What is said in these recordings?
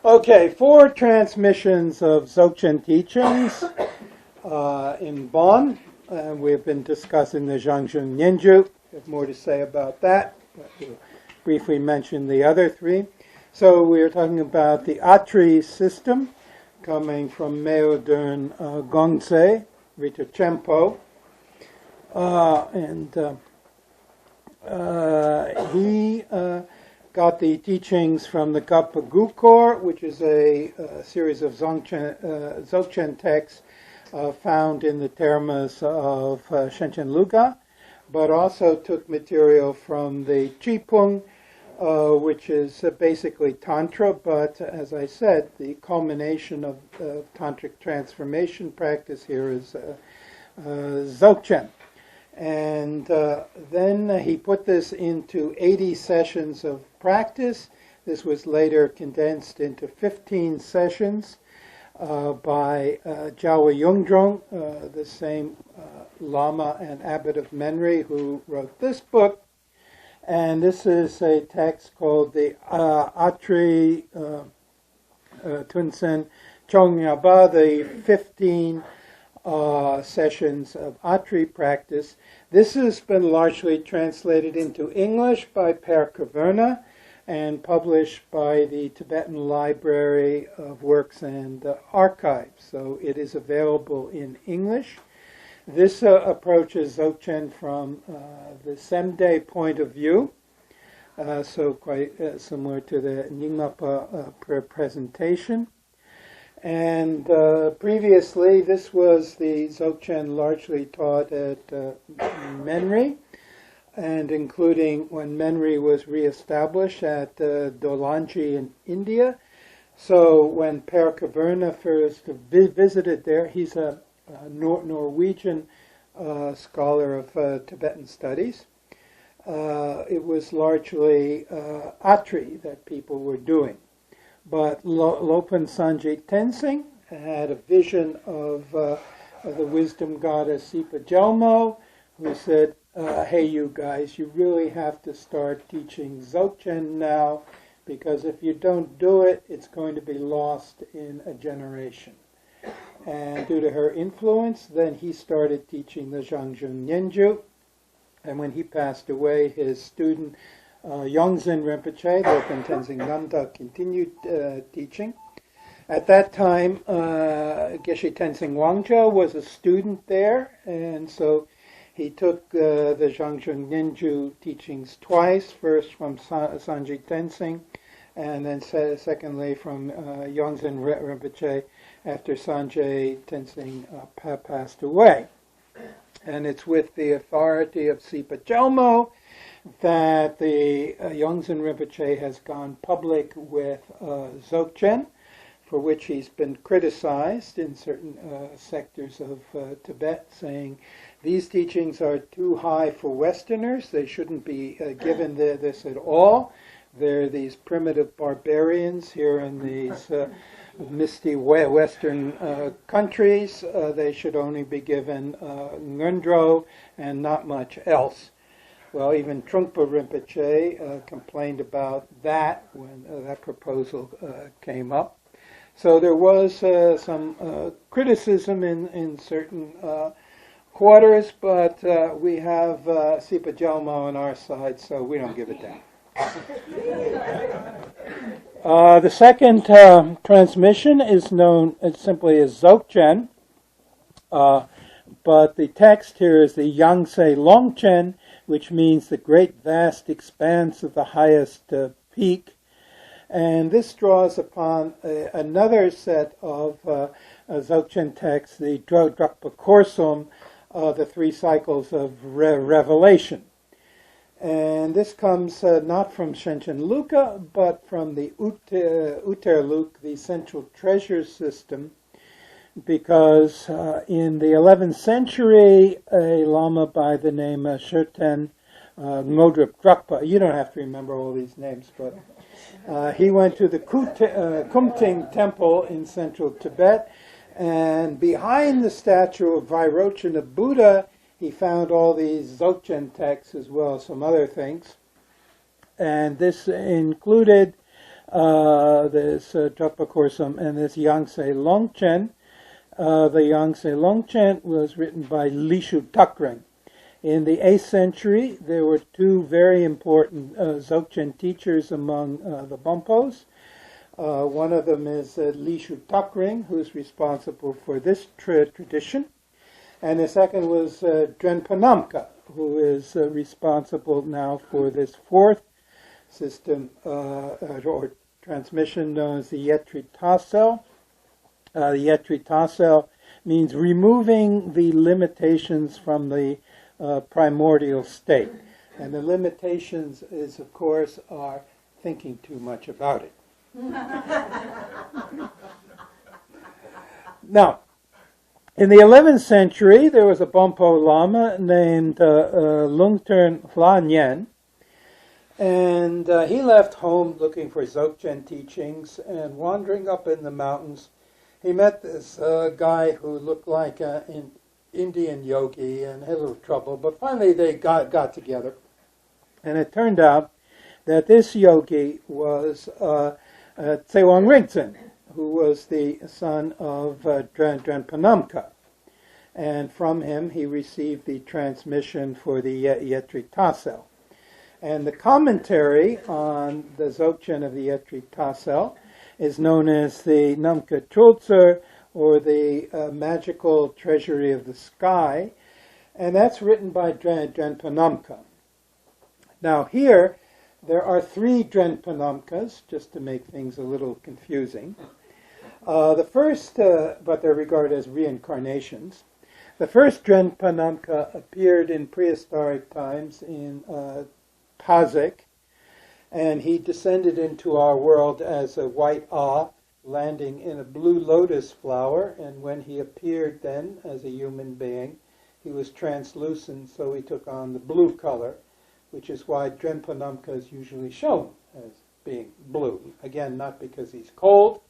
Okay, 4 transmissions of Dzogchen teachings in Bonn. We've been discussing the Zhang Jun Nyen Gyud. There's more to say about that, but we'll briefly mention the other 3. So we're talking about the Atri system coming from Myrdhin Gongse, Rita Chempo. He got the teachings from the Gapa Gukor, which is a series of Dzogchen texts found in the termas of Shenchen Luga, but also took material from the Chipung, which is basically Tantra, but as I said, the culmination of Tantric transformation practice here is Dzogchen. And then he put this into 80 sessions of practice. This was later condensed into 15 sessions by Jawa Yungdrung, the same Lama and Abbot of Menri who wrote this book. And this is a text called the Atri Tunsen Chongyaba, the 15 sessions of Atri practice. This has been largely translated into English by Per Kaverna and published by the Tibetan Library of Works and Archives. So it is available in English. This approaches Dzogchen from the Semde point of view, so quite similar to the Nyingmapa presentation. And previously, this was the Dzogchen largely taught at Menri, and including when Menri was reestablished at Dolanji in India. So when Per Kaverna first visited there, he's a Norwegian scholar of Tibetan studies. It was largely Atri that people were doing. But Lopan Sanjit Tensing had a vision of the wisdom goddess Sipa Jelmo, who said, hey you guys, you really have to start teaching Dzogchen now, because if you don't do it, it's going to be lost in a generation. And due to her influence, then he started teaching the Zhang Jun Nyen Gyud. And when he passed away, his student Yongzhen Rinpoche, Lopan Tenzing Nanda, continued teaching. At that time, Geshe Tenzing Wangja was a student there, and so he took the Zhang Jun Nyen Gyud teachings twice, first from Sanjit Tenzing, and then secondly from Yongzhen Rinpoche after Sanjay Tenzing passed away. And it's with the authority of Sipa Jelmo that the Yongzhen Rinpoche has gone public with Dzogchen, for which he's been criticized in certain sectors of Tibet, saying these teachings are too high for Westerners, they shouldn't be given this at all. They're these primitive barbarians here in these misty Western countries. They should only be given Ngundro and not much else. Well, even Trungpa Rinpoche complained about that when that proposal came up. So there was some criticism in certain quarters, but we have Sipa Jelmo on our side, so we don't give it down. The second transmission is known simply as Dzogchen, but the text here is the Yangtze Longchen, which means the great vast expanse of the highest peak. And this draws upon another set of Dzogchen texts, the Drakpa Korsum, the 3 cycles of revelation. And this comes not from Shenchen Luka, but from the Uterluk, the central treasure system, because in the 11th century, a Lama by the name of Sherten Ngodrup Drakpa, you don't have to remember all these names, but he went to the Kumting temple in central Tibet, and behind the statue of Vairochana Buddha, he found all these Dzogchen texts as well as some other things. And this included this Drukpa Korsum, and this Yangtze Longchen. The Yangtze Longchen was written by Lishu Takren. In the 8th century, there were two very important Dzogchen teachers among the Bonpos. One of them is Lishu Takren, who's responsible for this tradition. And the second was Drenpa Namka, who is responsible now for this fourth system or transmission known as the Yetri Tassel. The Yetri Tassel means removing the limitations from the primordial state. And the limitations is, of course, are thinking too much about it. Now, in the 11th century, there was a Bonpo Lama named Yungdrung Bön, and he left home looking for Dzogchen teachings, and wandering up in the mountains, he met this guy who looked like an Indian yogi and had a little trouble, but finally they got together. And it turned out that this yogi was Tsewang Rinchen, who was the son of Drenpa Namka. And from him he received the transmission for the Yetri Tassel. And the commentary on the Dzogchen of the Yetri Tassel is known as the Namka Chultser, or the Magical Treasury of the Sky, and that's written by Drenpa Namka. Now here, there are 3 Drenpa Namkas, just to make things a little confusing. The first, but they're regarded as reincarnations. The first Drenpa Namka appeared in prehistoric times in Pazik, and he descended into our world as a white Ah, landing in a blue lotus flower, and when he appeared then as a human being, he was translucent, so he took on the blue color, which is why Drenpa Namka is usually shown as being blue. Again, not because he's cold,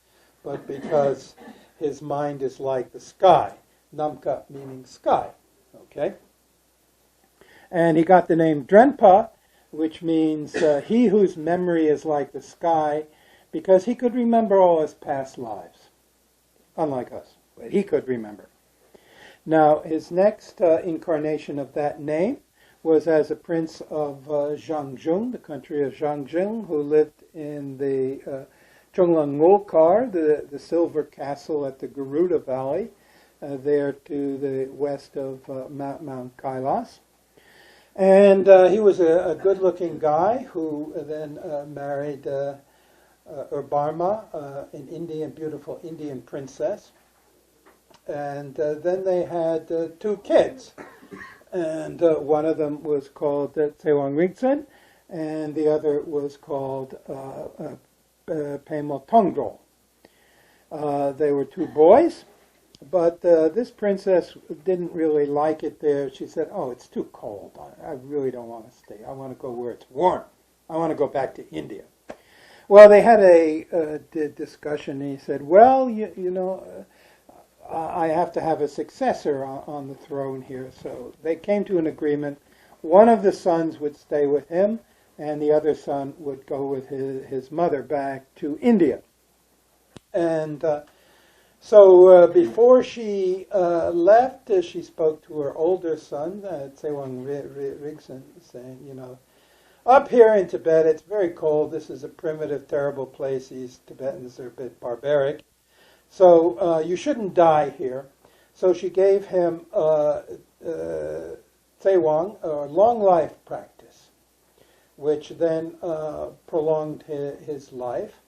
but because his mind is like the sky. Namka meaning sky. Okay? And he got the name Drenpa, which means he whose memory is like the sky, because he could remember all his past lives. Unlike us, but he could remember. Now, his next incarnation of that name was as a prince of Zhang Jun, the country of Zhang Jun, who lived in the Chonglang Ngolkar, the silver castle at the Garuda Valley, there to the west of Mount Kailas. And he was a good-looking guy who then married Urbarma, an beautiful Indian princess. And then they had 2 kids. And one of them was called Tsewang Rinchen, and the other was called Pemo Tongdol. They were 2 boys, but this princess didn't really like it there. She said, "Oh, it's too cold. I really don't want to stay. I want to go where it's warm. I want to go back to India." Well, they had a discussion, and he said, "Well, you know, I have to have a successor on the throne here." So they came to an agreement. One of the sons would stay with him, and the other son would go with his mother back to India. And so before she left, she spoke to her older son, Tsewang Rinchen, saying, "You know, up here in Tibet, it's very cold. This is a primitive, terrible place. These Tibetans are a bit barbaric. So you shouldn't die here." So she gave him Tsewang a long life practice, which then prolonged his life.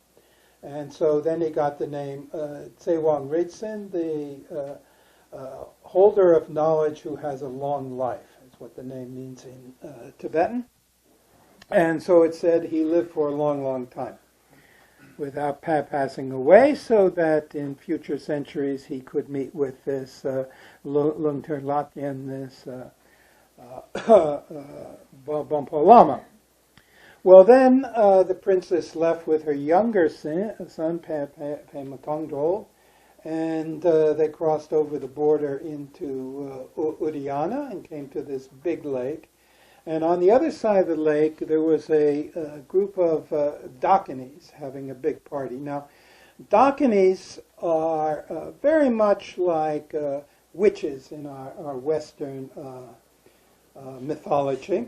And so then he got the name Tsewang Rinchen, the holder of knowledge who has a long life. That's what the name means in Tibetan. And so it said he lived for a long, long time without passing away, so that in future centuries he could meet with this Lungter Latyen, this Bonpo Lama. Well, then the princess left with her younger son, Pema Tongdol, and they crossed over the border into Udayana and came to this big lake. And on the other side of the lake, there was a group of Dakinis having a big party. Now, Dakinis are very much like witches in our Western mythology.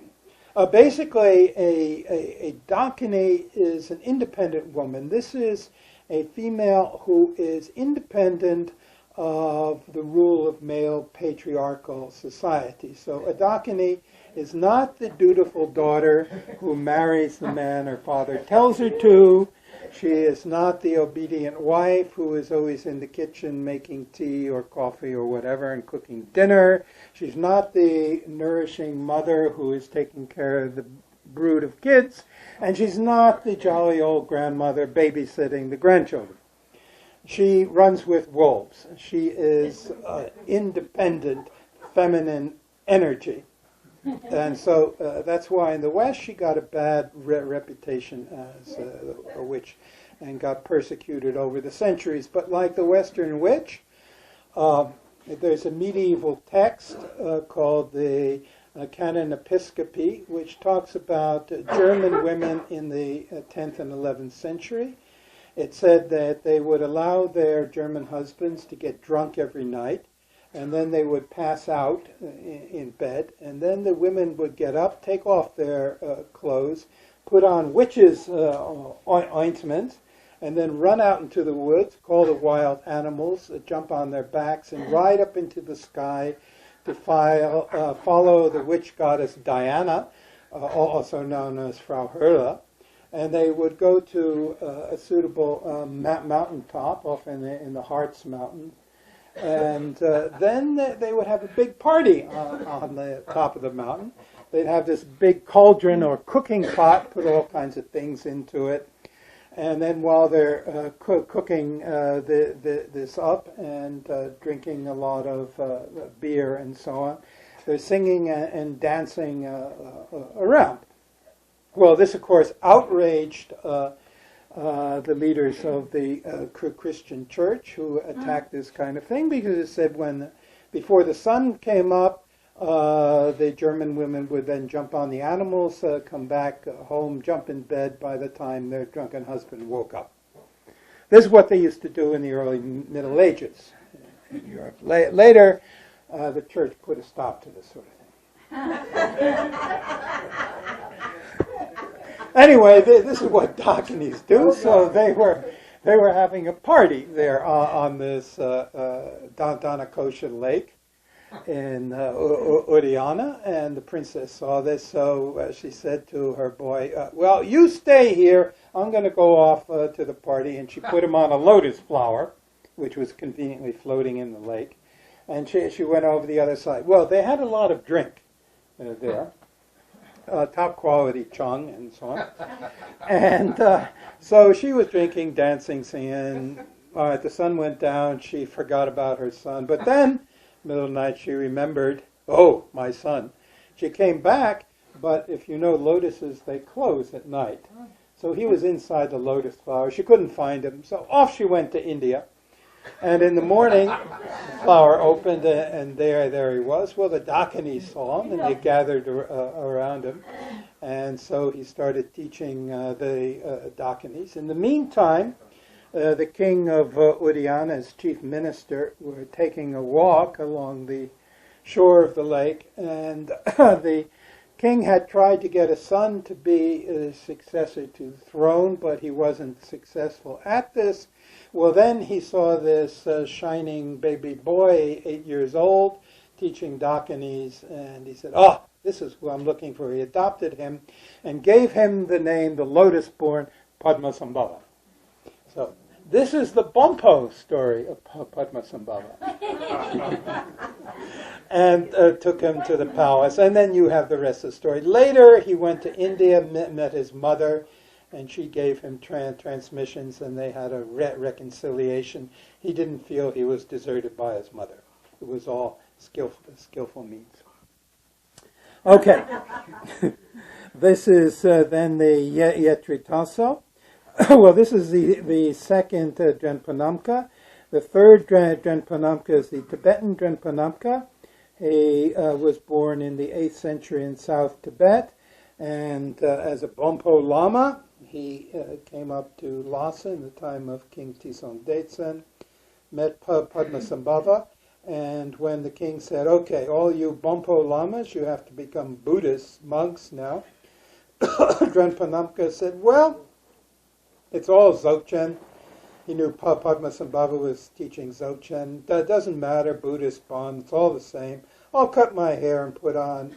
Basically, a Dakini is an independent woman. This is a female who is independent of the rule of male patriarchal society. So a Dakini is not the dutiful daughter who marries the man her father tells her to. She is not the obedient wife who is always in the kitchen making tea or coffee or whatever and cooking dinner. She's not the nourishing mother who is taking care of the brood of kids. And she's not the jolly old grandmother babysitting the grandchildren. She runs with wolves. She is independent, feminine energy. And so that's why in the West she got a bad reputation as a witch and got persecuted over the centuries. But like the Western witch, there's a medieval text called the Canon Episcopi, which talks about German women in the 10th and 11th century. It said that they would allow their German husbands to get drunk every night, and then they would pass out in bed, and then the women would get up, take off their clothes, put on witches' ointment, and then run out into the woods, call the wild animals, jump on their backs, and ride up into the sky to follow the witch goddess Diana, also known as Frau Hörle. And they would go to a suitable mountaintop, off in the Harz Mountain, and then they would have a big party on the top of the mountain. They'd have this big cauldron or cooking pot, put all kinds of things into it, and then while they're cooking this up and drinking a lot of beer and so on, they're singing and dancing around. Well, this, of course, outraged the leaders of the Christian church who attacked this kind of thing, because it said before the sun came up, the German women would then jump on the animals, come back home, jump in bed by the time their drunken husband woke up. This is what they used to do in the early Middle Ages in Europe. Later, the church put a stop to this sort of thing. Anyway, this is what Dakinis do. So they were having a party there on this Danakosha lake in Uriana, and the princess saw this. So she said to her boy, "Well, you stay here. I'm going to go off to the party." And she put him on a lotus flower, which was conveniently floating in the lake, and she went over the other side. Well, they had a lot of drink there. Top quality chung and so on. And so she was drinking, dancing, singing. The sun went down. She forgot about her son. But then, middle of the night, she remembered, oh, my son. She came back, but if you know lotuses, they close at night. So he was inside the lotus flower. She couldn't find him. So off she went to India. And in the morning, the flower opened, and there he was. Well, the Dakinis saw him, and they gathered around him. And so he started teaching the Dakinis. In the meantime, the king of Uriana, as chief minister, were taking a walk along the shore of the lake, and the king had tried to get a son to be his successor to the throne, but he wasn't successful at this. Well, then he saw this shining baby boy, 8 years old, teaching Dakinis, and he said, "Oh, this is who I'm looking for." He adopted him and gave him the name, the lotus-born Padmasambhava. So this is the Bompo story of Padmasambhava. And took him to the palace. And then you have the rest of the story. Later, he went to India, met his mother, and she gave him transmissions, and they had a reconciliation. He didn't feel he was deserted by his mother. It was all skillful means. Okay. This is then the Yetritaso. Well, this is the second Drenpanamka. The third Drenpanamka is the Tibetan Drenpanamka. He was born in the 8th century in South Tibet, and as a Bonpo Lama, he came up to Lhasa in the time of King Tisong Detsen, met Padmasambhava, and when the king said, okay, all you Bonpo Lamas, you have to become Buddhist monks now, Drenpa Namka said, well, it's all Dzogchen. He knew Padmasambhava was teaching Dzogchen. That doesn't matter, Buddhist Bon, it's all the same. I'll cut my hair and put on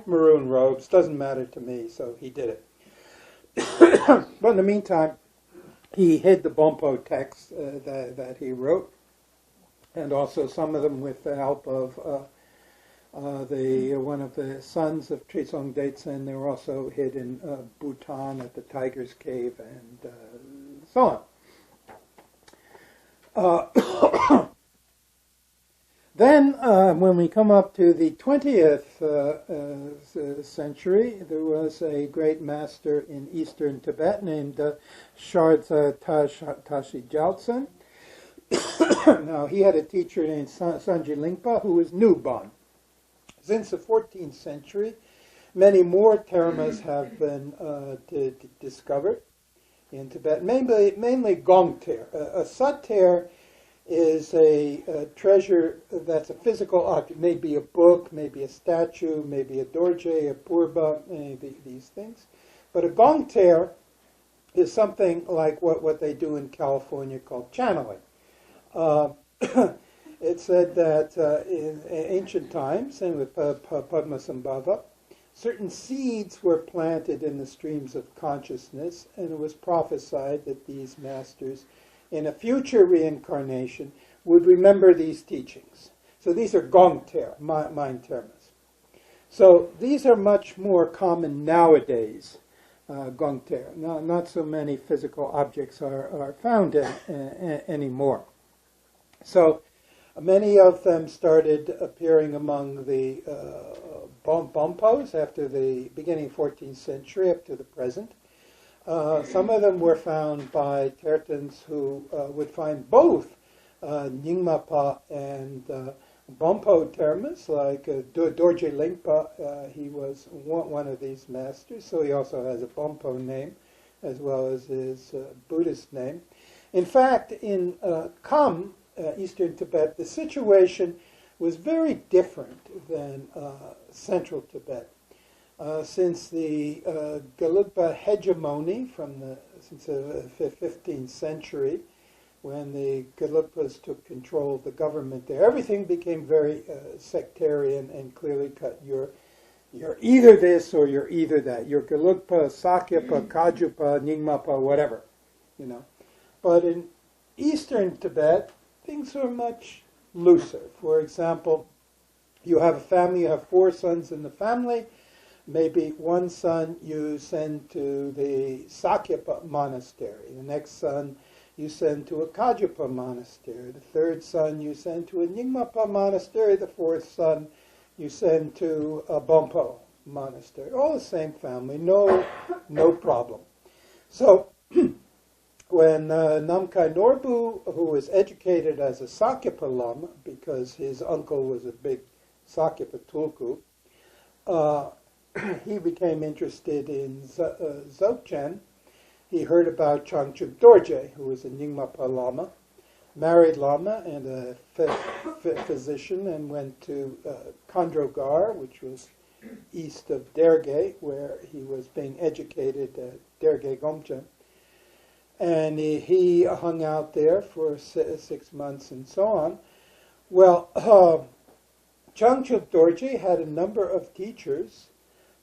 maroon robes. Doesn't matter to me, so he did it. But in the meantime, he hid the Bonpo texts that he wrote, and also some of them with the help of one of the sons of Trisong Detsen. They were also hid in Bhutan at the Tiger's Cave and so on. Then, when we come up to the 20th century, there was a great master in eastern Tibet named Shardza Tashi Gyaltsen. Now, he had a teacher named Sanji Lingpa who was New Bon. Since the 14th century, many more termas have been discovered in Tibet, mainly Gongter. A Sater is a treasure that's a physical object, maybe a book, maybe a statue, maybe a dorje, a purba, any of these things. But a Gongter is something like what they do in California called channeling. It said that in ancient times, and with Padmasambhava, certain seeds were planted in the streams of consciousness, and it was prophesied that these masters, in a future reincarnation, would remember these teachings. So these are Gongter, mind termas. So these are much more common nowadays, Gongter. Not so many physical objects are found anymore. So many of them started appearing among the Bonpos after the beginning 14th century up to the present. Some of them were found by Tibetans who would find both Nyingmapa and Bonpo termas, like Dorje Lingpa. He was one of these masters, so he also has a Bonpo name as well as his Buddhist name. In fact, in Kham, Eastern Tibet, the situation was very different than Central Tibet. Since the Gelugpa hegemony since the 15th century, when the Gelugpas took control of the government there, everything became very sectarian and clearly cut. You're either this or you're either that. You're Gelugpa, Sakyapa, Kajupa, Nyingmapa, whatever, you know. But in Eastern Tibet, things are much looser. For example, you have a family, you have 4 sons in the family. Maybe one son you send to the Sakyapa monastery. The next son you send to a Kajupa monastery. The 3rd son you send to a Nyingmapa monastery. The 4th son you send to a Bonpo monastery. All the same family, no problem. So when Namkhai Norbu, who was educated as a Sakyapa Lama, because his uncle was a big Sakyapa Tulku, he became interested in Dzogchen. He heard about Changchuk Dorje, who was a Nyingmapa Lama, married Lama and a physician, and went to Kandrogar, which was east of Derge, where he was being educated at Derge Gomchen. And he hung out there for 6 months and so on. Well, Changchuk Dorje had a number of teachers,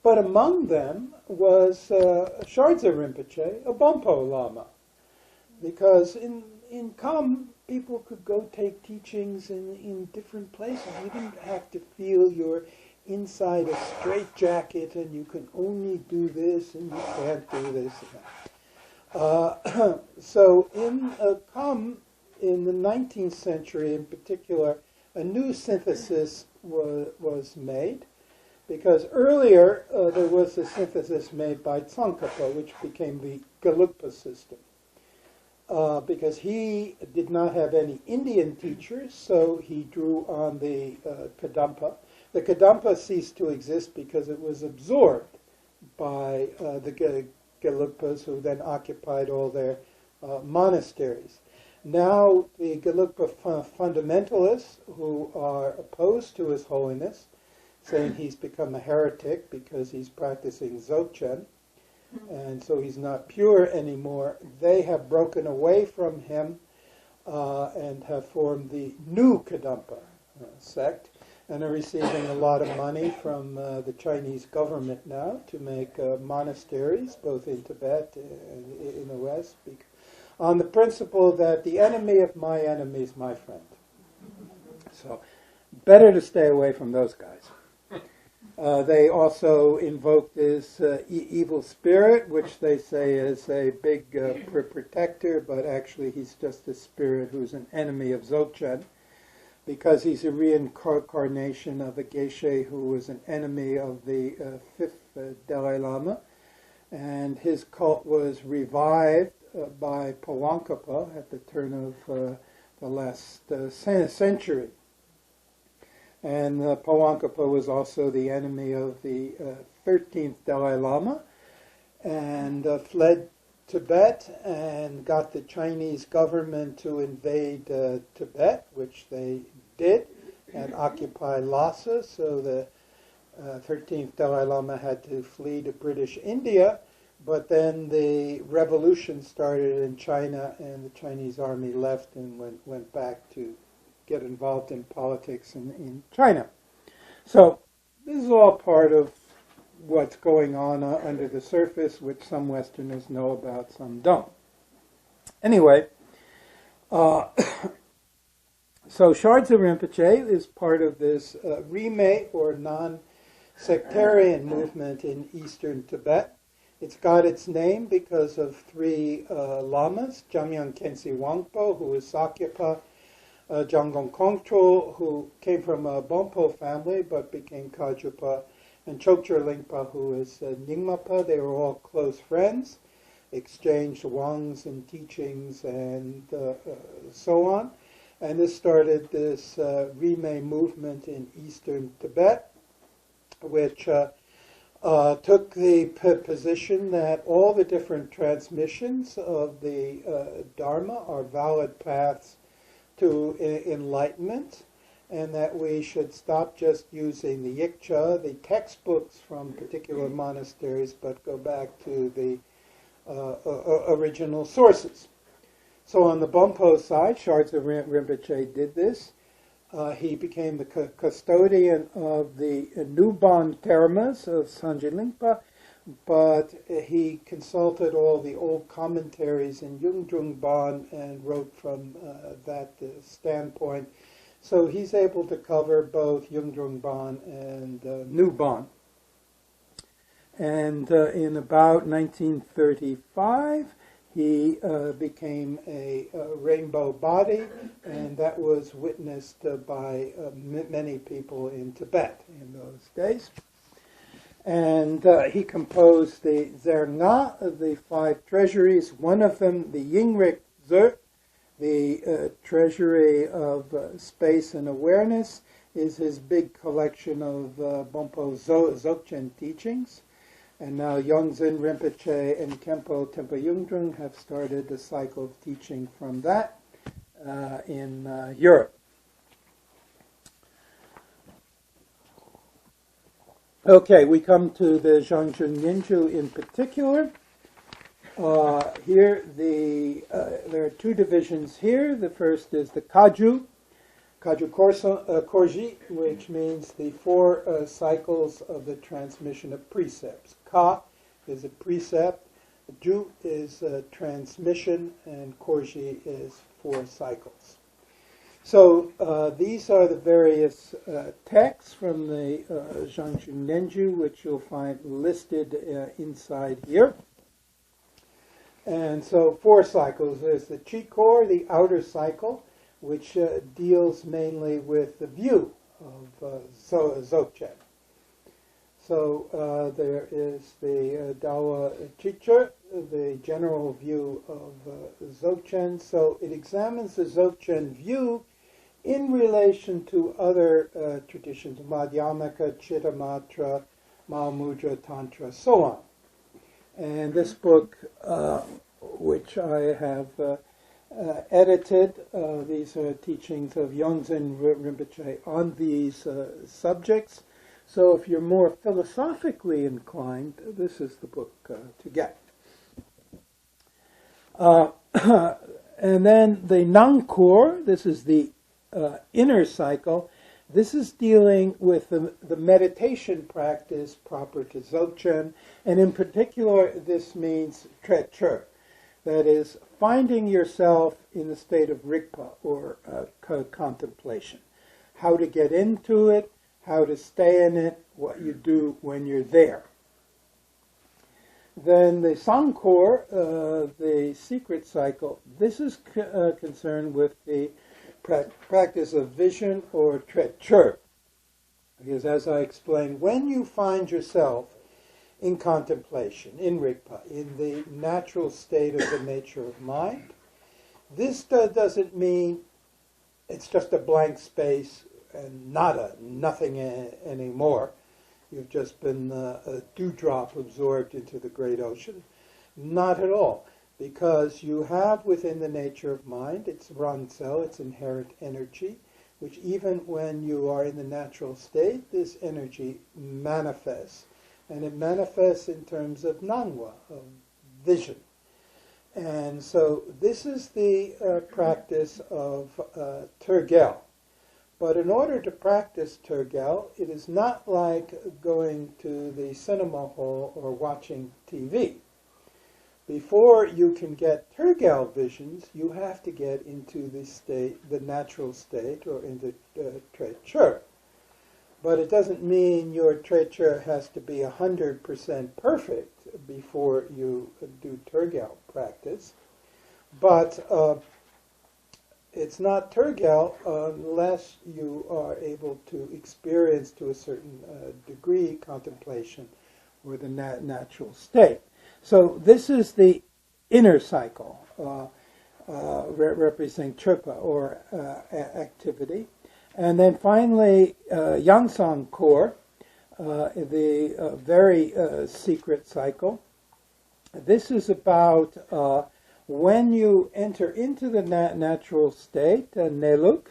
but among them was Shardza Rinpoche, a Bonpo Lama. Because in Kham, people could go take teachings in different places. You didn't have to feel you're inside a straitjacket and you can only do this and you can't do this and that. So in Kham, in the 19th century in particular, a new synthesis was made, because earlier there was a synthesis made by Tsongkhapa, which became the Gelugpa system. Because he did not have any Indian teachers, so he drew on the Kadampa. The Kadampa ceased to exist because it was absorbed by the Gelugpas, who then occupied all their monasteries. Now the Gelugpa fundamentalists, who are opposed to His Holiness, saying he's become a heretic because he's practicing Dzogchen, and so he's not pure anymore, they have broken away from him and have formed the new Kadampa sect, and are receiving a lot of money from the Chinese government now to make monasteries, both in Tibet and in the West, on the principle that the enemy of my enemy is my friend. So, better to stay away from those guys. They also invoke this evil spirit, which they say is a big protector, but actually he's just a spirit who's an enemy of Dzogchen, because he's a reincarnation of a Geshe who was an enemy of the fifth Dalai Lama, and his cult was revived by Pawangkapa at the turn of the last century. And Pawangkapa was also the enemy of the 13th Dalai Lama, and fled Tibet and got the Chinese government to invade Tibet, which they did, and occupy Lhasa. So the 13th Dalai Lama had to flee to British India, but then the revolution started in China, and the Chinese army left and went back to get involved in politics in China. So this is all part of what's going on under the surface, which some Westerners know about, some don't. Anyway, so Shardza Rinpoche is part of this Rime, or non-sectarian movement in eastern Tibet. It's got its name because of three lamas, Jamyang Khensi Wangpo, who is Sakyapa, Jangon Kongtrul, who came from a Bonpo family but became Kajupa, and Chokchur Lingpa, who is Nyingmapa. They were all close friends, exchanged wangs and teachings and so on. And this started this Rime movement in eastern Tibet, which took the position that all the different transmissions of the Dharma are valid paths to enlightenment, and that we should stop just using the Yikcha, the textbooks from particular monasteries, but go back to the original sources. So on the Bonpo side, Shardza Rinpoche did this. He became the custodian of the Nuban Termas of Sanjay Lingpa, but he consulted all the old commentaries in Yungdrung Bön and wrote from that standpoint. So he's able to cover both Yungdrung Bön and Nuban. And in about 1935, he became a rainbow body, and that was witnessed by many people in Tibet in those days. And he composed the Zerna of the five treasuries, one of them the Yingrik Zer, the treasury of space and awareness, is his big collection of Bonpo Dzogchen teachings. And now Yongdzin Rinpoche and Khenpo Tempa Yungdrung have started a cycle of teaching from that in Europe. Okay, we come to the Zhang Jun Nyen Gyud in particular. Here, there are two divisions here. The first is the Kaju Korji, which means the four cycles of the transmission of precepts. Ka is a precept, Ju is a transmission, and Korji is 4 cycles. So these are the various texts from the Zhang Jun Nyen Gyud, which you'll find listed inside here. And so 4 cycles. There's the Chikor, the outer cycle, which deals mainly with the view of Dzogchen. So there is the Dawa Chicha, the general view of Dzogchen. So it examines the Dzogchen view in relation to other traditions, Madhyamaka, Chittamatra, Mahamudra, Tantra, so on. And this book, which I have edited, these are teachings of Yongdzin Rinpoche on these subjects. So if you're more philosophically inclined, this is the book to get. And then the Nangkur, this is the inner cycle. This is dealing with the meditation practice proper to Dzogchen, and in particular this means trecher, that is, finding yourself in the state of rigpa, or contemplation. How to get into it, how to stay in it, what you do when you're there. Then the Sangkor, the secret cycle, this is concerned with the practice of vision or trecher. Because as I explained, when you find yourself in contemplation, in rigpa, in the natural state of the nature of mind, this doesn't mean it's just a blank space and nada, nothing anymore. You've just been a dewdrop absorbed into the great ocean. Not at all, because you have within the nature of mind, its ransel, its inherent energy, which even when you are in the natural state, this energy manifests. And it manifests in terms of nangwa, of vision. And so this is the practice of tergel. But in order to practice tergel, it is not like going to the cinema hall or watching TV. Before you can get tergel visions, you have to get into the state, the natural state, or into trecher. But it doesn't mean your trecher has to be 100% perfect before you do tergel practice. But it's not tergel unless you are able to experience to a certain degree contemplation or the natural state. So this is the inner cycle, representing chirpa, or activity. And then finally, Yangsang Core, the very secret cycle. This is about when you enter into the natural state, Neluk,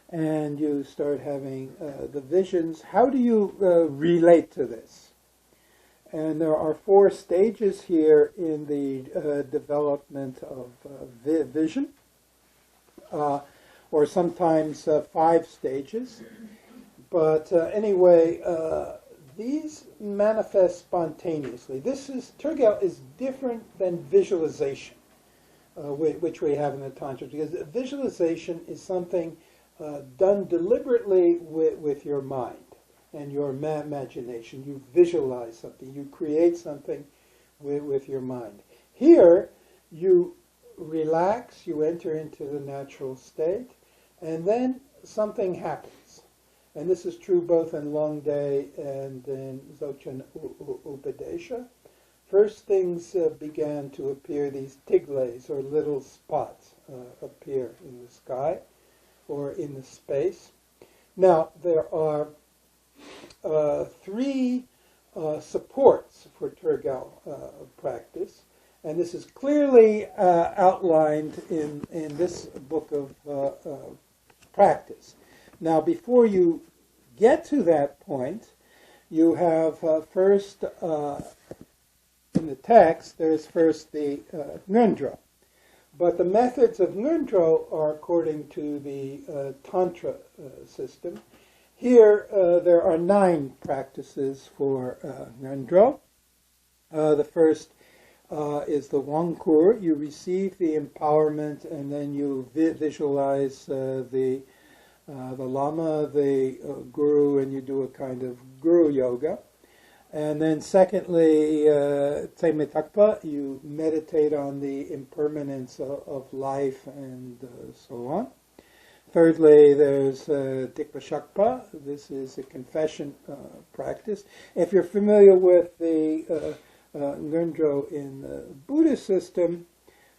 and you start having the visions. How do you relate to this? And there are 4 stages here in the development of vision, or sometimes 5 stages. But anyway, these manifest spontaneously. Tergel is different than visualization, which we have in the Tantra, because visualization is something done deliberately with your mind and your imagination. You visualize something, you create something with your mind. Here, you relax, you enter into the natural state, and then something happens. And this is true both in Long Day and in Dzogchen Upadesha. First things began to appear, these tigles, or little spots, appear in the sky or in the space. Now, there are 3 supports for tergel practice, and this is clearly outlined in this book of practice. Now, before you get to that point, you have first, in the text, there's first the Ngöndro. But the methods of Ngöndro are according to the Tantra system. Here, there are 9 practices for Ngöndro. The first is the Wangkur. You receive the empowerment, and then you visualize the Lama, the Guru, and you do a kind of Guru Yoga. And then secondly, Tsemitakpa, you meditate on the impermanence of life and so on. Thirdly, there's Dikpa. This is a confession practice. If you're familiar with the Ngöndro in the Buddhist system,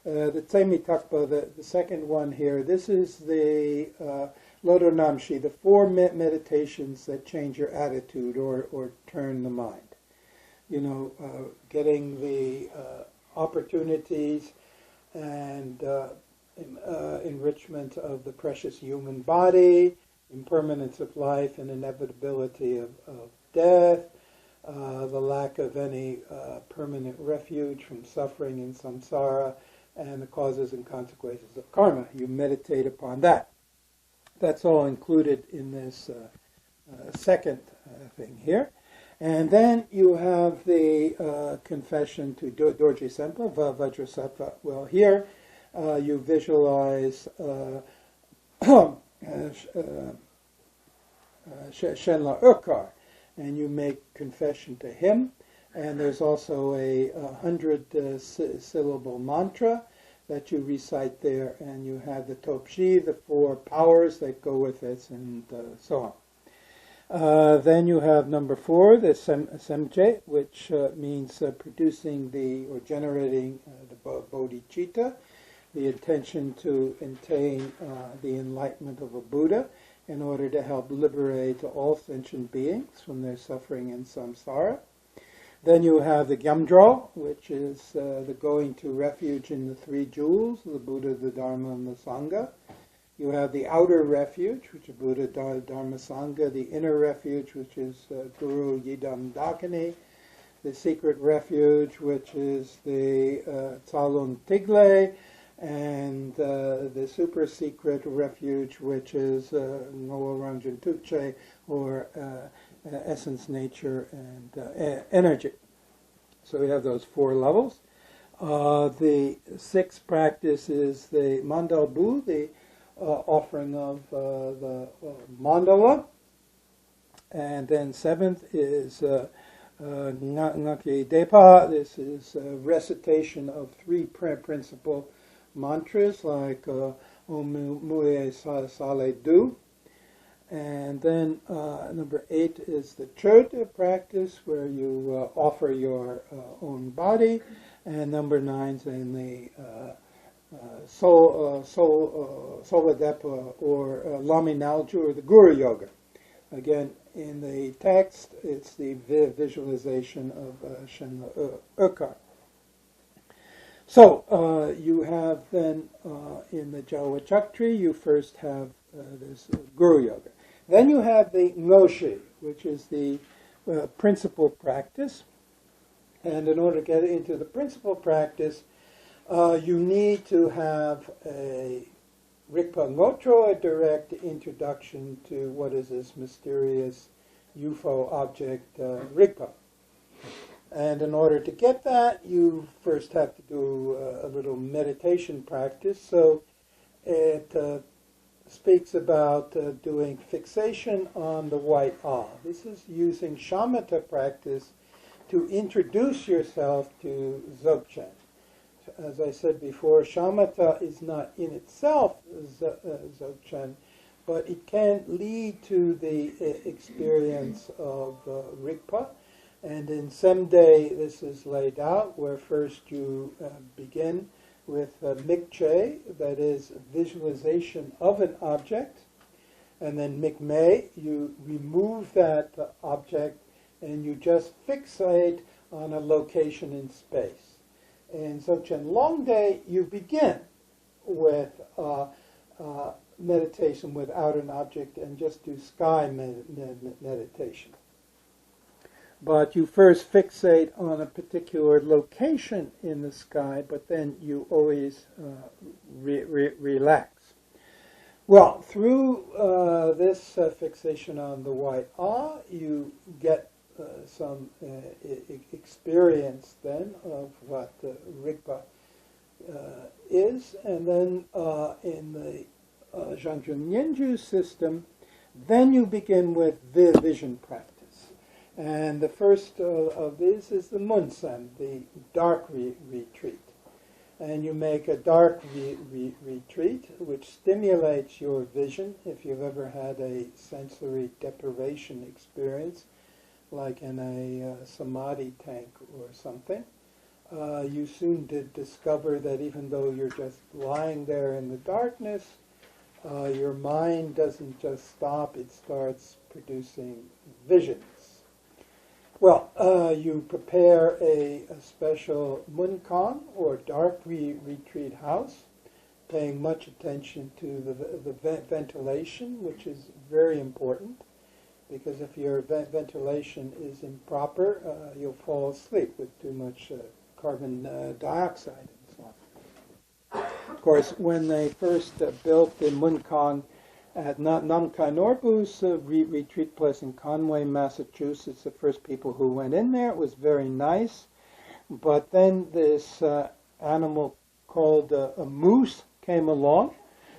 the Tsemitakpa, the second one here, this is the Lodo Namshi, the four meditations that change your attitude or turn the mind. You know, getting the opportunities and enrichment of the precious human body, impermanence of life and inevitability of death, the lack of any permanent refuge from suffering in samsara, and the causes and consequences of karma. You meditate upon that. That's all included in this second thing here. And then you have the confession to Dorje Sempa, Vajrasattva. Well, here you visualize Shenla Urkar, and you make confession to him. And there's also a 100-syllable mantra that you recite there, and you have the Topshi, the four powers that go with it, and so on. Then you have number 4, the Semche, which means producing or generating the bodhicitta, the intention to attain the enlightenment of a Buddha in order to help liberate all sentient beings from their suffering in samsara. Then you have the Gyamdro, which is the going to refuge in the 3 jewels, the Buddha, the Dharma, and the Sangha. You have the outer refuge, which is Buddha, Dharma, Sangha. The inner refuge, which is Guru, Yidam, Dakini. The secret refuge, which is the Tsalung Tigle. And the super secret refuge, which is Ngowa Ranjan Tukche, or essence, nature, and energy. So we have those 4 levels. The 6th practice is the Mandal Bu, the offering of the Mandala. And then 7th is Ngakye Depa. This is recitation of 3 principal mantras like Om Muye Sale Du. And then number 8 is the Chöd practice, where you offer your own body. And number 9 is in the Soladepa or Lami Nalju, or the Guru Yoga. Again, in the text, it's the visualization of Shenla Urkar. So you have then in the Jawa Chakri, you first have this Guru Yoga. Then you have the Ngoshi, which is the principal practice. And in order to get into the principal practice, you need to have a Rigpa Ngotro, a direct introduction to what is this mysterious UFO object, Rigpa. And in order to get that, you first have to do a little meditation practice. So it speaks about doing fixation on the white Ah. This is using shamatha practice to introduce yourself to Dzogchen. As I said before, shamatha is not in itself Dzogchen, but it can lead to the experience of Rigpa. And in Semde, this is laid out, where first you begin with Mikche, that is visualization of an object, and then Mikme, you remove that object and you just fixate on a location in space. In Dzogchen Longde, you begin with meditation without an object and just do sky meditation. But you first fixate on a particular location in the sky, but then you always relax. Well, through this fixation on the white Ah, you get some experience then of what Rigpa is. And then in the Zhang Jun Nyen Gyud system, then you begin with vision practice. And the first of these is the Munsem, the dark retreat. And you make a dark retreat, which stimulates your vision. If you've ever had a sensory deprivation experience, like in a samadhi tank or something, you soon did discover that even though you're just lying there in the darkness, your mind doesn't just stop, it starts producing visions. Well, you prepare a special munkan, or dark retreat house, paying much attention to the ventilation, which is very important, because if your ventilation is improper, you'll fall asleep with too much carbon dioxide and so on. Of course, when they first built the munkan at Namkhai Norbu's retreat place in Conway, Massachusetts, the first people who went in there, it was very nice. But then this animal called a moose came along,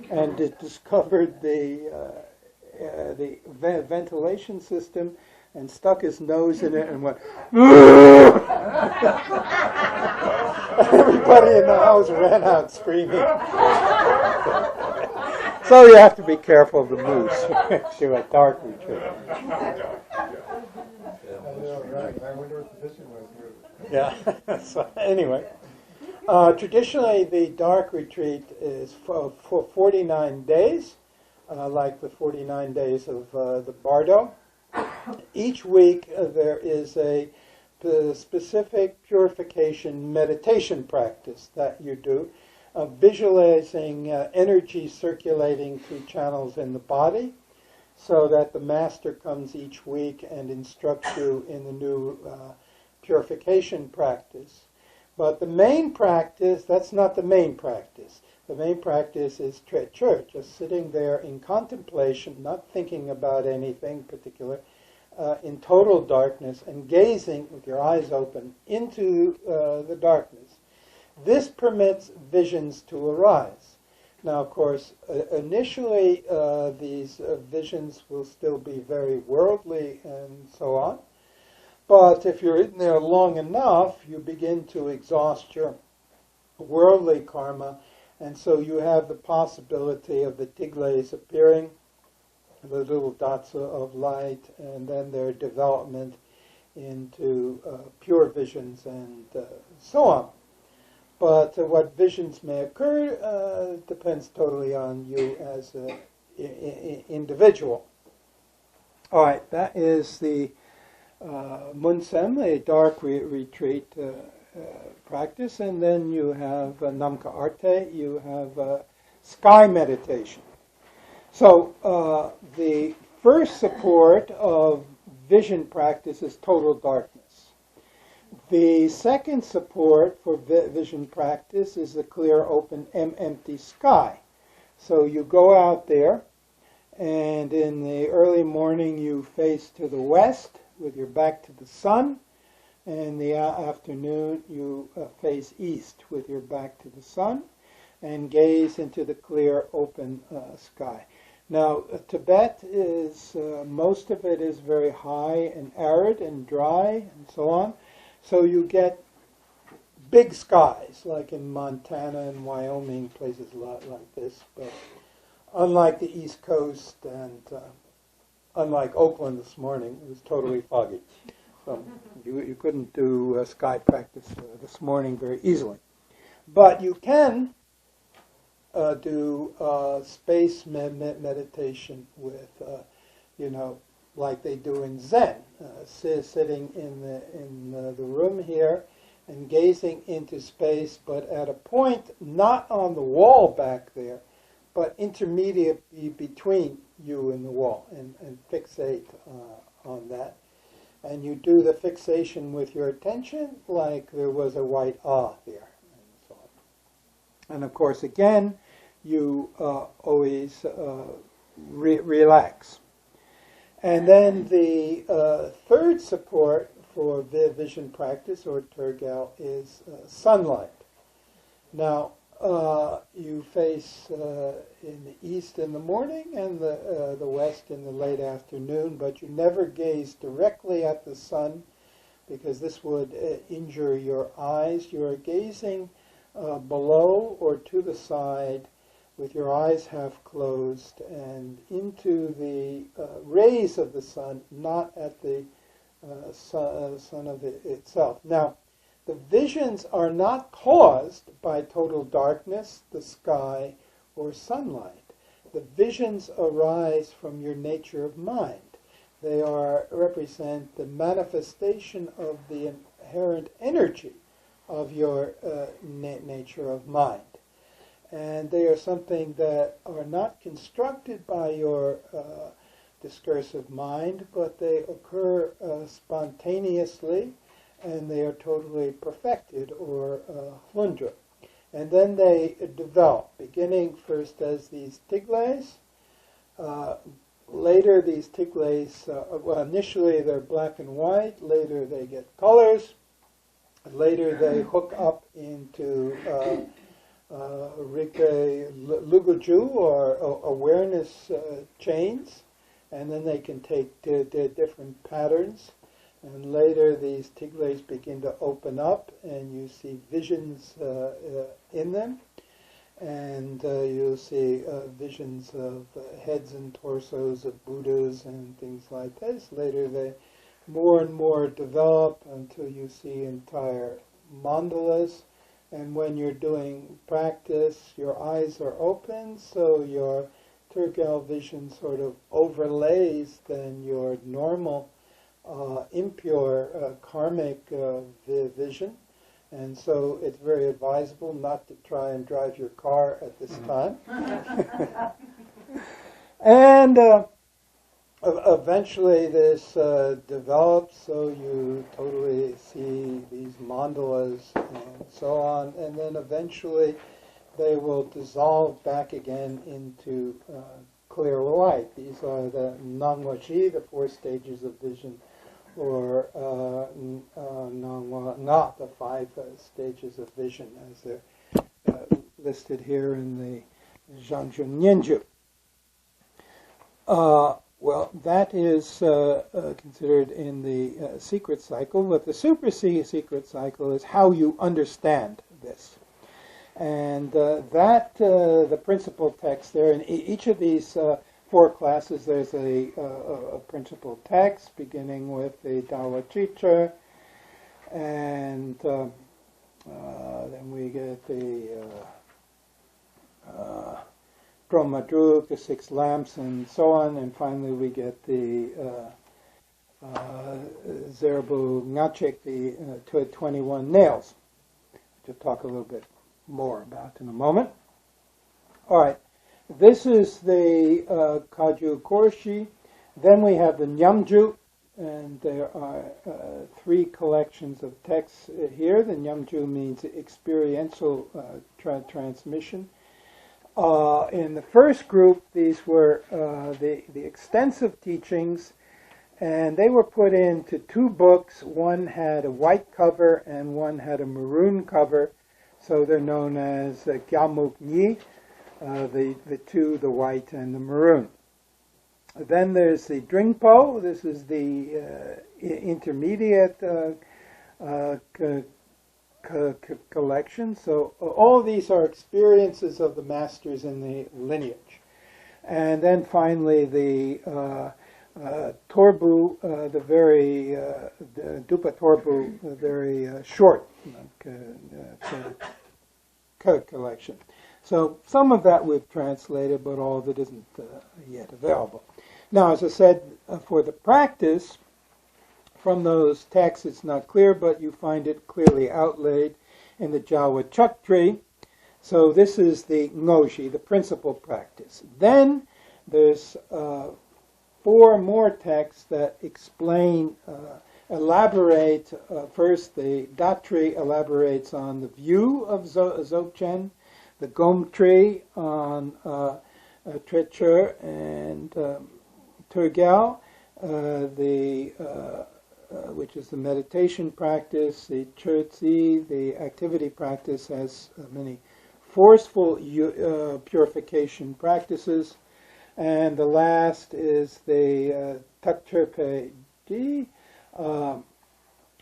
and it discovered the ventilation system and stuck his nose in it and went, everybody in the house ran out screaming. So you have to be careful of the moose to a dark retreat. I wonder what the vision was. Yeah. So anyway, traditionally the dark retreat is for 49 days, like the 49 days of the Bardo. Each week there is a specific purification meditation practice that you do, visualizing energy circulating through channels in the body, so that the master comes each week and instructs you in the new purification practice. But the main practice, that's not the main practice. The main practice is church, just sitting there in contemplation, not thinking about anything particular, in total darkness, and gazing with your eyes open into the darkness. This permits visions to arise. Now, of course, initially these visions will still be very worldly and so on. But if you're in there long enough, you begin to exhaust your worldly karma, and so you have the possibility of the tigles appearing, the little dots of light, and then their development into pure visions and so on. But what visions may occur depends totally on you as an individual. All right, that is the Munsem, a dark retreat practice, and then you have Namka Arte, you have sky meditation. So the first support of vision practice is total darkness. The second support for vision practice is the clear, open, empty sky. So you go out there, and in the early morning you face to the west with your back to the sun, and in the afternoon you face east with your back to the sun, and gaze into the clear, open sky. Now, Tibet is, most of it is very high and arid and dry and so on. So you get big skies, like in Montana and Wyoming, places like this. But unlike the East Coast and unlike Oakland this morning, it was totally foggy. So you couldn't do sky practice this morning very easily. But you can do space meditation with, like they do in Zen, sitting in the room here and gazing into space, but at a point not on the wall back there, but intermediate between you and the wall, and fixate on that. And you do the fixation with your attention like there was a white there, and so on. And of course, again, you always relax. And then the third support for vision practice, or Turgal, is sunlight. Now, you face in the east in the morning and the west in the late afternoon, but you never gaze directly at the sun, because this would injure your eyes. You are gazing below or to the side, with your eyes half closed, and into the rays of the sun, not at the sun of itself. Now, the visions are not caused by total darkness, the sky, or sunlight. the visions arise from your nature of mind. They represent the manifestation of the inherent energy of your nature of mind. And they are something that are not constructed by your discursive mind, but they occur spontaneously, and they are totally perfected, or hlundra. And then they develop, beginning first as these tigles. Later these tigles, initially they're black and white, later they get colors, later they hook up into Rigpe Luguju, or awareness chains, and then they can take different patterns. And later these tigles begin to open up, and you see visions in them. And you'll see visions of heads and torsos of Buddhas and things like this. Later they more and more develop until you see entire mandalas. And when you're doing practice, your eyes are open, so your Turgal vision sort of overlays then your normal impure karmic vision. And so it's very advisable not to try and drive your car at this time. And eventually this develops, so you totally see these mandalas and so on. And then eventually they will dissolve back again into clear light. These are the Nangwaji, the 4 stages of vision, or Nangwa, the 5 stages of vision, as they're listed here in the Zhang Jun Nyen Gyud. Well, that is considered in the secret cycle, but the super secret cycle is how you understand this. And the principal text there, in each of these 4 classes, there's a principal text, beginning with the Dawa Chicha, and then we get the Dromadruk, the 6 lamps, and so on, and finally we get the Zerabu Ngachik, the 21 nails, which I'll talk a little bit more about in a moment. All right. This is the Kaju Korshi. Then we have the Nyamju, and there are 3 collections of texts here. The Nyamju means experiential transmission. In the first group, these were the extensive teachings, and they were put into 2 books. One had a white cover and one had a maroon cover, so they're known as Gyalmuk Nyi. The 2, the white and the maroon. Then there's the Dringpo. This is the intermediate collection. So all these are experiences of the masters in the lineage. And then finally the Torbu, the very Dupa Torbu, the very short collection. So some of that we've translated, but all of it isn't yet available. Now, as I said, for the practice, from those texts it's not clear, but you find it clearly outlaid in the Jawa Chuk tree. So this is the Ngoji, the principal practice. Then there's 4 more texts that explain, elaborate. First, the Datri elaborates on the view of Dzogchen, the Gom tree on Trecher and Turgal, which is the meditation practice. The Chertzi, the activity practice, has many forceful purification practices. And the last is the Takterpe Di,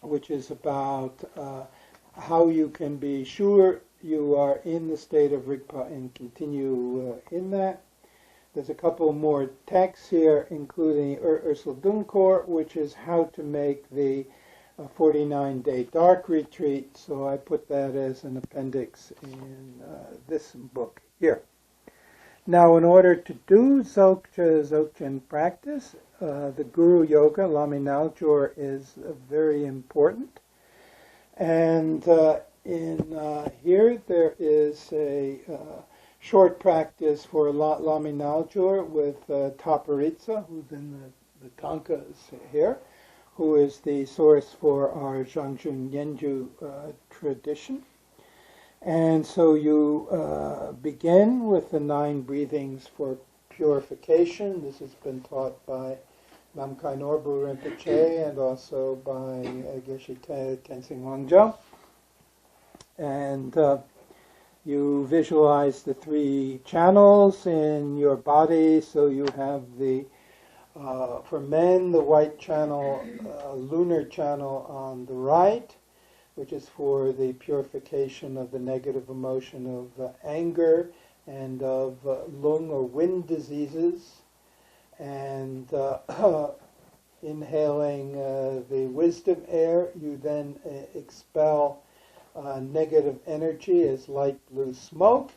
which is about how you can be sure you are in the state of Rigpa and continue in that. There's a couple more texts here, including Ursula Dunkor, which is how to make the 49-day dark retreat. So I put that as an appendix in this book here. Now, in order to do Dzogchen practice, the Guru Yoga, Lami Naljor, is very important. And here there is a short practice for Lami Naljor with Taparitsa, who's in the Tankas here, who is the source for our Zhang Jun Nyen Gyud tradition. And so you begin with the 9 breathings for purification. This has been taught by Namkhai Norbu Rinpoche and also by Geshe Tenzin Wangzhou. And you visualize the 3 channels in your body. So you have for men, the white channel, lunar channel on the right, which is for the purification of the negative emotion of anger and of lung or wind diseases. And inhaling the wisdom air, you then expel negative energy as light blue smoke,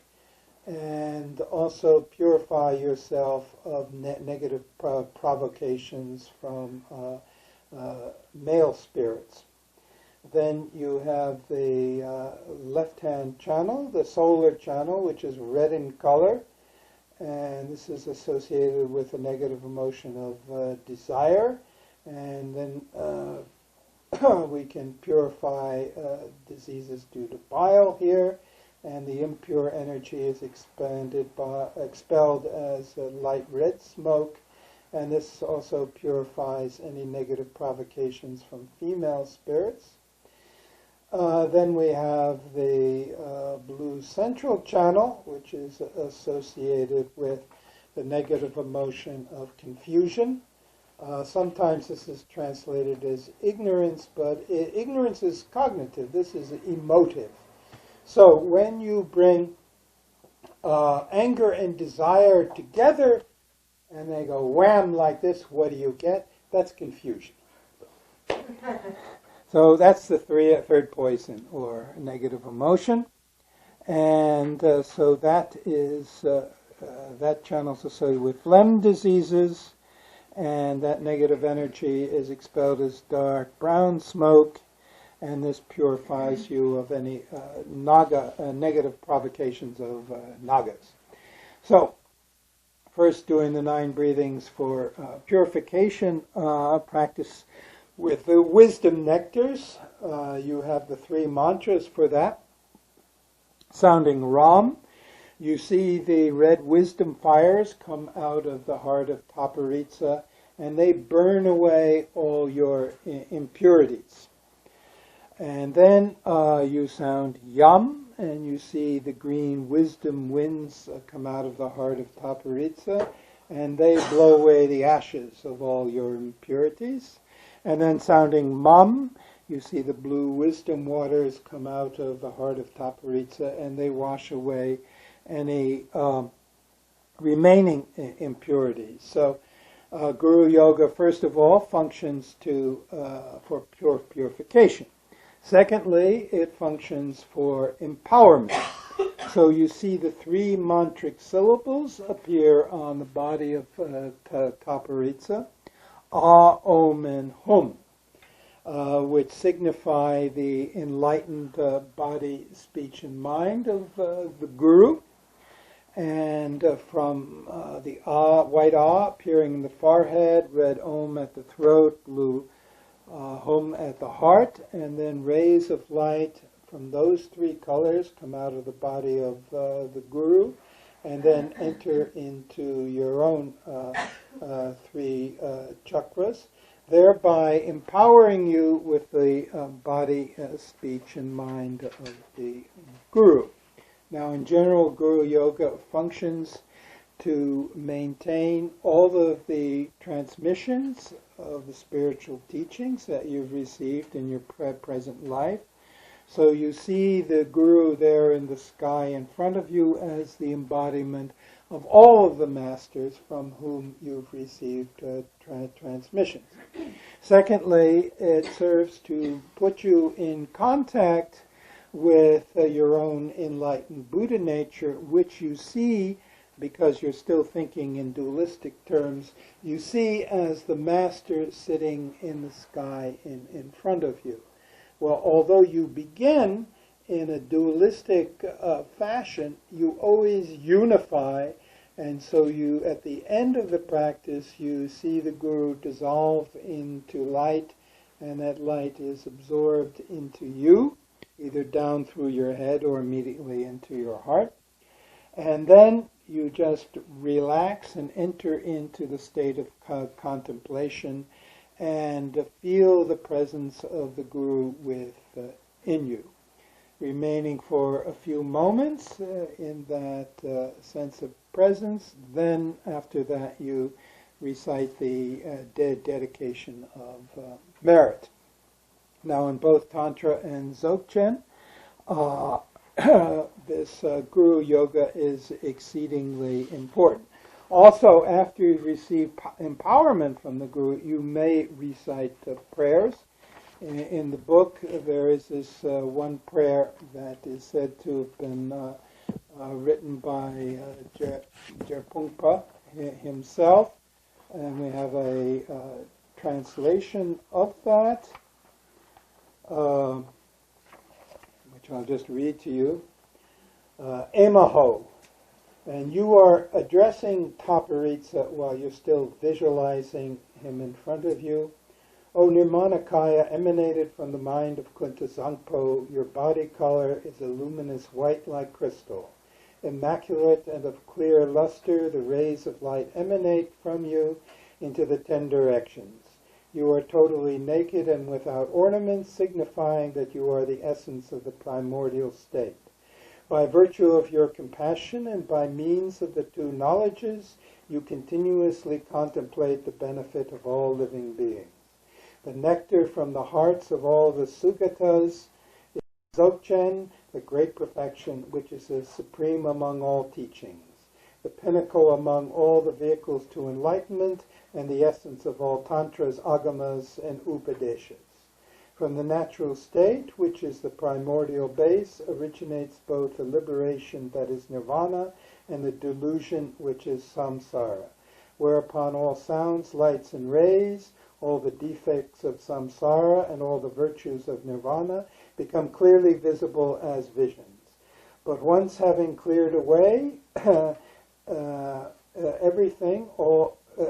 and also purify yourself of negative provocations from male spirits. Then you have the left-hand channel, the solar channel, which is red in color, and this is associated with a negative emotion of desire. And then we can purify diseases due to bile here, and the impure energy is expelled as light red smoke, and this also purifies any negative provocations from female spirits. Then we have the blue central channel, which is associated with the negative emotion of confusion. Sometimes this is translated as ignorance, but ignorance is cognitive. This is emotive. So when you bring anger and desire together, and they go wham like this, what do you get? That's confusion. So that's the third poison, or negative emotion. And so that is, that channel is associated with phlegm diseases, and that negative energy is expelled as dark brown smoke, and this purifies you of any negative provocations of nagas. So, first doing the 9 breathings for purification practice with the wisdom nectars. You have the 3 mantras for that. Sounding Ram, you see the red wisdom fires come out of the heart of Taparitsa, and they burn away all your impurities. And then you sound Yam, and you see the green wisdom winds come out of the heart of Taparitsa, and they blow away the ashes of all your impurities. And then sounding Mam, you see the blue wisdom waters come out of the heart of Taparitsa, and they wash away any remaining impurities. So Guru Yoga, first of all, functions for purification. Secondly, it functions for empowerment. So you see the 3 mantric syllables appear on the body of Taparitsa, Ah, Om, and Hum, which signify the enlightened body, speech, and mind of the Guru. And from the white Ah appearing in the forehead, red Om at the throat, blue Hum at the heart, and then rays of light from those 3 colors come out of the body of the Guru, and then enter into your own 3 chakras, thereby empowering you with the body, speech, and mind of the Guru. Now, in general, Guru Yoga functions to maintain all of the transmissions of the spiritual teachings that you've received in your present life. So you see the Guru there in the sky in front of you as the embodiment of all of the masters from whom you've received transmissions. Secondly, it serves to put you in contact with your own enlightened Buddha nature, which you see because you're still thinking in dualistic terms, you see as the master sitting in the sky in front of you. Well, although you begin in a dualistic fashion, you always unify, and so you, at the end of the practice, you see the Guru dissolve into light, and that light is absorbed into you, either down through your head or immediately into your heart. And then you just relax and enter into the state of contemplation and feel the presence of the Guru within you, remaining for a few moments in that sense of presence. Then after that you recite the dedication of merit. Now in both Tantra and Dzogchen, this Guru Yoga is exceedingly important. Also, after you receive empowerment from the Guru, you may recite prayers. In the book, there is this one prayer that is said to have been written by Jerpungpa himself, and we have a translation of that, which I'll just read to you. Emaho, and you are addressing Taparitsa while you're still visualizing him in front of you. O Nirmanakaya, emanated from the mind of Kunta Zangpo, your body color is a luminous white like crystal. Immaculate and of clear luster, the rays of light emanate from you into the 10 directions. You are totally naked and without ornaments, signifying that you are the essence of the primordial state. By virtue of your compassion and by means of the 2 knowledges, you continuously contemplate the benefit of all living beings. The nectar from the hearts of all the Sugatas is Dzogchen, the great perfection, which is the supreme among all teachings, the pinnacle among all the vehicles to enlightenment, and the essence of all tantras, agamas, and upadeshas. From the natural state, which is the primordial base, originates both the liberation that is nirvana and the delusion which is samsara, whereupon all sounds, lights, and rays, all the defects of samsara, and all the virtues of nirvana become clearly visible as visions. But once having cleared away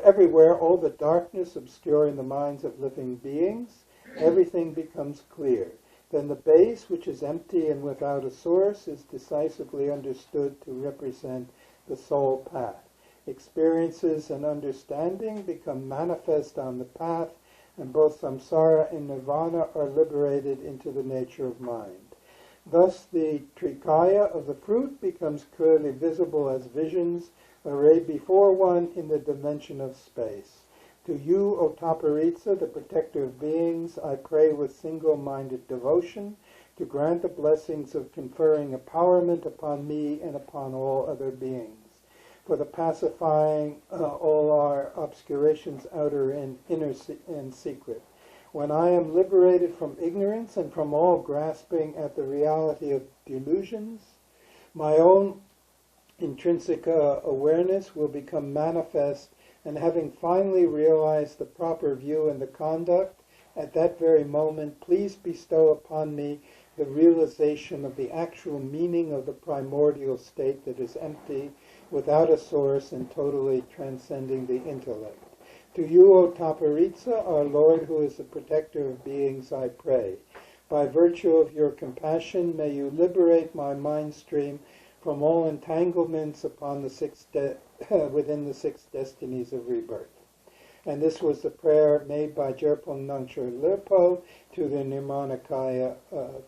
everywhere all the darkness obscuring the minds of living beings, everything becomes clear. Then the base, which is empty and without a source, is decisively understood to represent the soul path. Experiences and understanding become manifest on the path, and both samsara and nirvana are liberated into the nature of mind. Thus the trikaya of the fruit becomes clearly visible as visions arrayed before one in the dimension of space. To you, O Taparitsa, the protector of beings, I pray with single-minded devotion to grant the blessings of conferring empowerment upon me and upon all other beings, for the pacifying all our obscurations, outer and inner and secret. When I am liberated from ignorance and from all grasping at the reality of delusions, my own intrinsic awareness will become manifest, and having finally realized the proper view and the conduct, at that very moment, please bestow upon me the realization of the actual meaning of the primordial state that is empty, without a source, and totally transcending the intellect. To you, O Taparitsa, our Lord, who is the protector of beings, I pray. By virtue of your compassion, may you liberate my mind stream from all entanglements upon the within the 6 destinies of rebirth. And this was the prayer made by Jerpung Nangchur Lerpo to the Nirmanakaya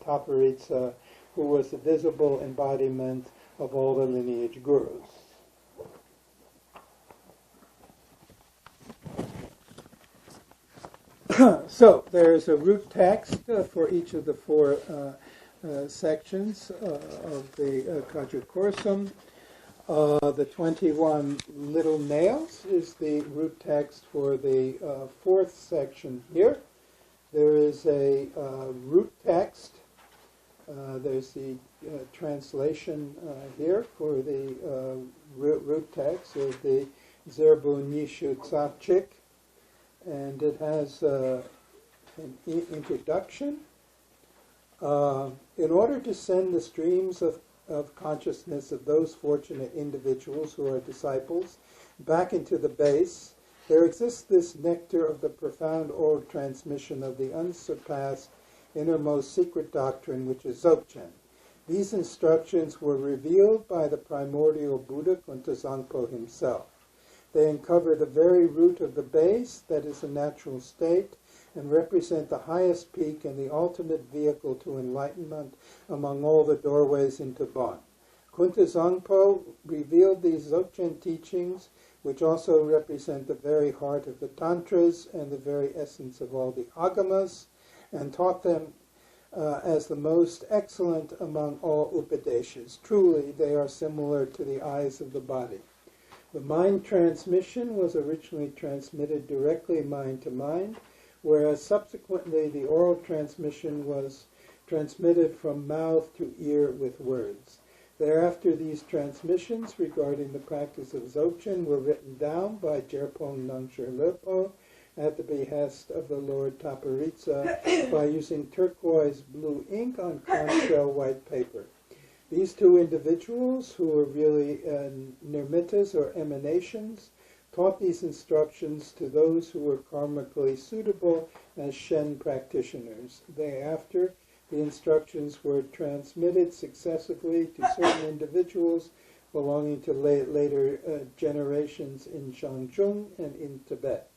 Taparitsa, who was the visible embodiment of all the lineage gurus. So there's a root text for each of the 4 sections of the Kajur Korsam. The 21 little nails is the root text for the 4th section here. There is a root text There's the translation here for the root text of the Zerbu Nishu Tsachik, and it has an introduction. In order to send the streams of consciousness of those fortunate individuals who are disciples back into the base, there exists this nectar of the profound oral transmission of the unsurpassed innermost secret doctrine, which is Dzogchen. These instructions were revealed by the primordial Buddha Kuntuzangpo himself. They uncover the very root of the base, that is the natural state, and represent the highest peak and the ultimate vehicle to enlightenment among all the doorways into Bon. Kuntuzangpo revealed these Dzogchen teachings, which also represent the very heart of the Tantras and the very essence of all the Agamas, and taught them as the most excellent among all Upadeshas. Truly, they are similar to the eyes of the body. The mind transmission was originally transmitted directly mind to mind, whereas subsequently the oral transmission was transmitted from mouth to ear with words. Thereafter, these transmissions regarding the practice of Dzogchen were written down by Jerpong Nangshur Lepo at the behest of the Lord Taparitsa by using turquoise blue ink on conch shell white paper. These two individuals, who were really nirmitas or emanations, taught these instructions to those who were karmically suitable as Shen practitioners. Thereafter, the instructions were transmitted successively to certain individuals belonging to later generations in Zhang Jun and in Tibet.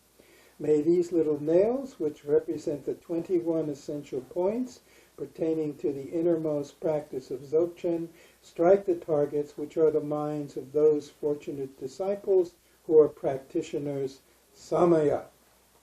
May these little nails, which represent the 21 essential points pertaining to the innermost practice of Dzogchen, strike the targets which are the minds of those fortunate disciples who are practitioners. Samaya.